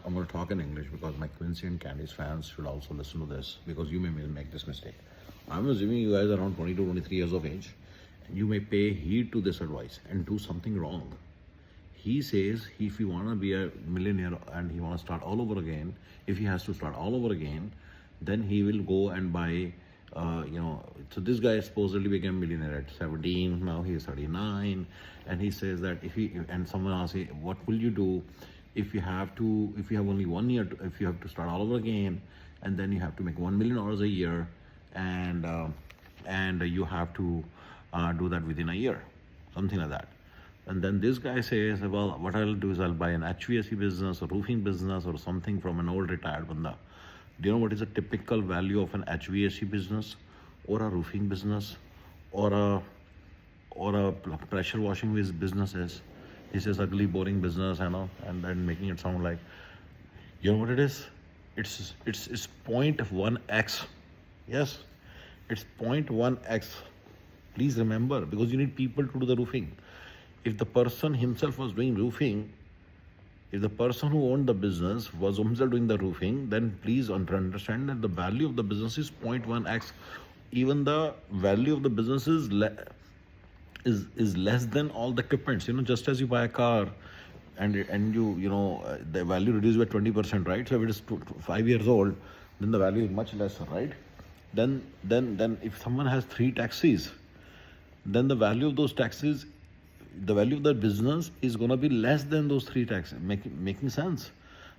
I'm going to talk in English because my Quincy and Candice fans should also listen to this, because you may make this mistake. I'm assuming you guys are around 22, 23 years of age, and you may pay heed to this advice and do something wrong. He says if you want to be a millionaire and he want to start all over again, if he has to start all over again, then he will go and buy, so this guy supposedly became millionaire at 17, now he is 39, and he says that and someone asks him, what will you do if you have only 1 year, if you have to start all over again, and then you have to make $1 million a year, and you have to do that within a year, something like that. And then this guy says, well, what I'll do is I'll buy an HVAC business or roofing business or something from an old retired banda. Do you know what is a typical value of an HVAC business or a roofing business or a pressure washing business is? He says ugly, boring business, and then making it sound like, you know what it is? It's 0.1x. Yes, it's 0.1x. Please remember, because you need people to do the roofing. If the person himself was doing roofing, if the person who owned the business was himself doing the roofing, then please understand that the value of the business is 0.1x. Even the value of the business is less than all the equipments. Just as you buy a car and the value reduced by 20%, right? So if it is 5 years old, then the value is much lesser, right? Then if someone has 3 taxis, then the value of those taxis, the value of the business is going to be less than those 3 taxes. Making sense?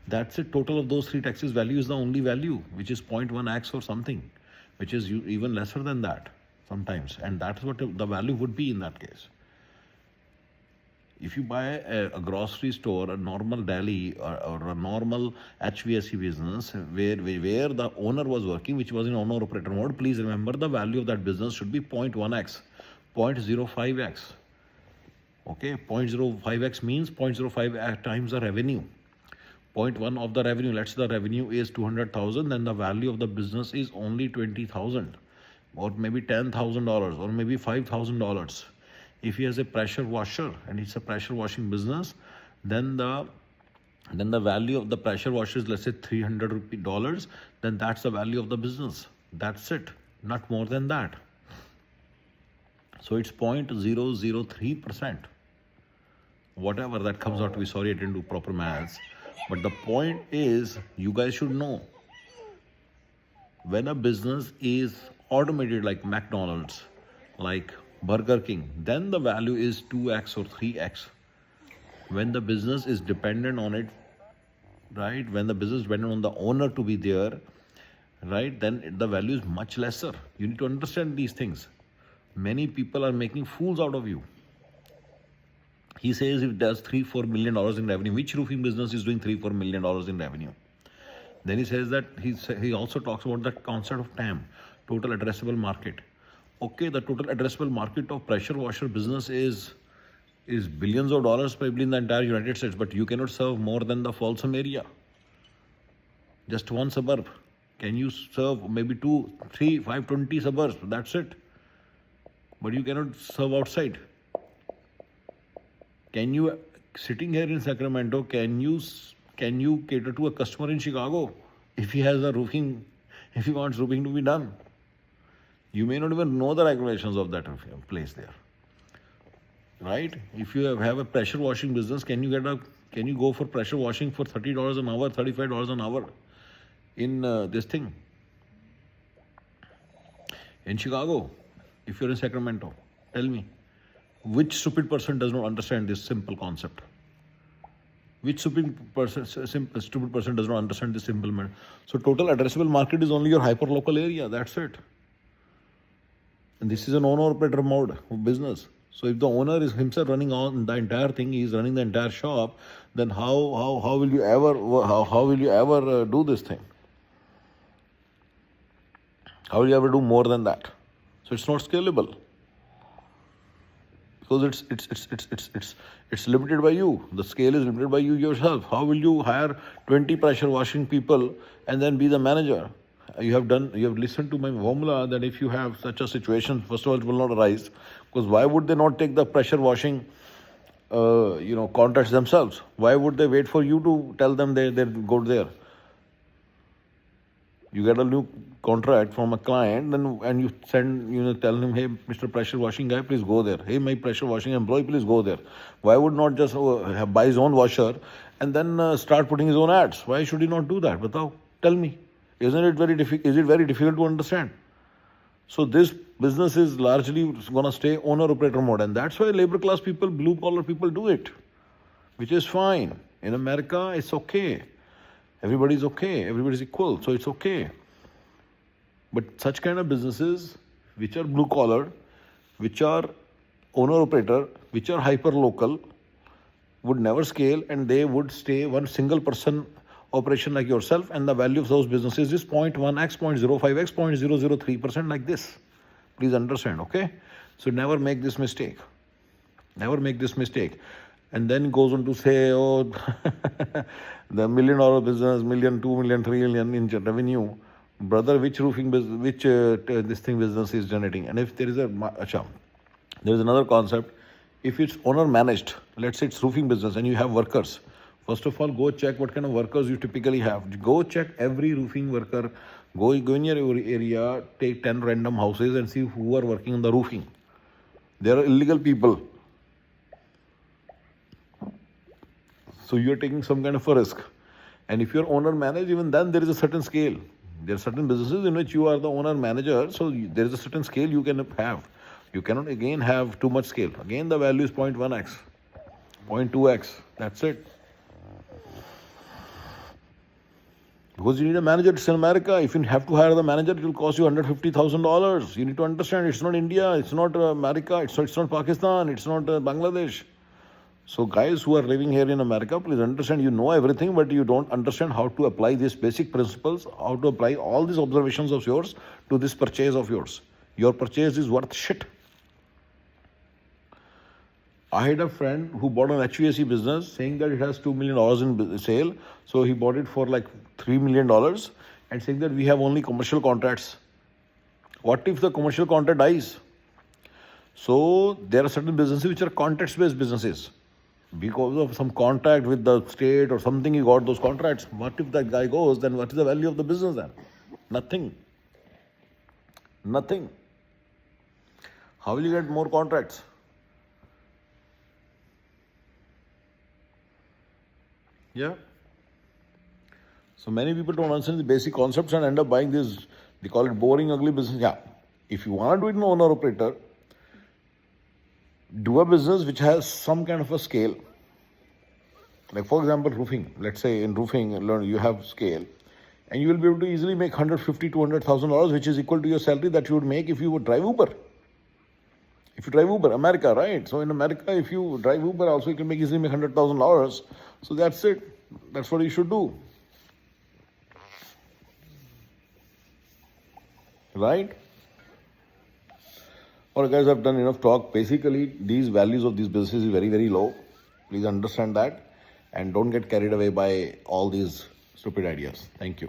That's it. Total of those 3 taxes value is the only value, which is 0.1x or something, which is even lesser than that sometimes. And that's what the value would be in that case. If you buy a grocery store, a normal deli or a normal HVAC business where the owner was working, which was in owner-operator mode, please remember the value of that business should be 0.1x, 0.05x. Okay, 0.05x means 0.05 times the revenue. 0.1 of the revenue, let's say the revenue is 200,000, then the value of the business is only 20,000, or maybe $10,000, or maybe $5,000. If he has a pressure washer and it's a pressure washing business, then the value of the pressure washer is, let's say, $300, then that's the value of the business. That's it, not more than that. So it's 0.003%. Whatever that comes out to be. Sorry, I didn't do proper maths. But the point is, you guys should know, when a business is automated like McDonald's, like Burger King, then the value is 2x or 3x. When the business is dependent on it, right? When the business is dependent on the owner to be there, right? Then the value is much lesser. You need to understand these things. Many people are making fools out of you. He says if does $3-4 million in revenue. Which roofing business is doing $3-4 million in revenue? Then he says that he also talks about the concept of TAM, total addressable market. Okay, the total addressable market of pressure washer business is billions of dollars probably in the entire United States, but you cannot serve more than the Folsom area. Just one suburb. Can you serve maybe 2, 3, 5, 20 suburbs? That's it. But you cannot serve outside. Can you, sitting here in Sacramento, can you cater to a customer in Chicago if he has if he wants roofing to be done? You may not even know the regulations of that place there, right? If you have a pressure washing business, can you go for pressure washing for $30 an hour, $35 an hour in this thing in Chicago? If you're in Sacramento, tell me, which stupid person does not understand this simple concept? Which stupid person does not understand this simple matter? So total addressable market is only your hyper-local area. That's it. And this is an owner-operator mode of business. So if the owner is himself running on the entire thing, he is running the entire shop, then how will you ever do this thing? How will you ever do more than that? So it's not scalable. Because it's limited by you. The scale is limited by you yourself. How will you hire 20 pressure washing people and then be the manager? You have listened to my formula that if you have such a situation, first of all, it will not arise. Because why would they not take the pressure washing contracts themselves. Why would they wait for you to tell them they go there? You get a new contract from a client, then and you send, tell him, hey, Mr. Pressure Washing guy, please go there. Hey, my pressure washing employee, please go there. Why would not just buy his own washer and then start putting his own ads? Why should he not do that? Batao, tell me. Isn't it very difficult? Is it very difficult to understand? So this business is largely going to stay owner-operator mode, and that's why labor class people, blue-collar people do it, which is fine. In America, it's okay. Everybody's okay. Everybody's equal, so it's okay. But such kind of businesses, which are blue-collar, which are owner-operator, which are hyper-local, would never scale, and they would stay one single person operation like yourself, and the value of those businesses is 0.1x, 0.05x, 0.003% like this. Please understand, okay? So never make this mistake. Never make this mistake. And then goes on to say, oh, the $1 million business, million, 2 million, 3 million in revenue. Brother, which roofing business, which this thing business is generating? And if there is there is another concept. If it's owner managed, let's say it's roofing business and you have workers. First of all, go check what kind of workers you typically have. Go check every roofing worker. Go in your area, take 10 random houses and see who are working on the roofing. There are illegal people. So you're taking some kind of a risk. And if you're owner managed, even then there is a certain scale. There are certain businesses in which you are the owner manager, so there is a certain scale you can have. You cannot again have too much scale. Again, the value is 0.1x, 0.2x. That's it. Because you need a manager. It's in America. If you have to hire the manager, it will cost you $150,000. You need to understand, it's not India, it's not America, it's not Pakistan, it's not Bangladesh. So guys who are living here in America, please understand, you know everything, but you don't understand how to apply these basic principles, how to apply all these observations of yours to this purchase of yours. Your purchase is worth shit. I had a friend who bought an HVAC business saying that it has $2 million in sale. So he bought it for like $3 million and saying that we have only commercial contracts. What if the commercial contract dies? So there are certain businesses which are contracts-based businesses. Because of some contract with the state or something, you got those contracts. What if that guy goes, then what is the value of the business then? Nothing. Nothing. How will you get more contracts? Yeah. So many people don't understand the basic concepts and end up buying this, they call it boring, ugly business. Yeah. If you want to do it in owner-operator, do a business which has some kind of a scale. Like for example, roofing. Let's say in roofing, you have scale. And you will be able to easily make $150,000 to $200,000, which is equal to your salary that you would make if you would drive Uber. If you drive Uber, America, right? So in America, if you drive Uber also, you can easily make $100,000. So that's it. That's what you should do. Right? Alright guys, I've done enough talk. Basically, these values of these businesses is very, very low. Please understand that and don't get carried away by all these stupid ideas. Thank you.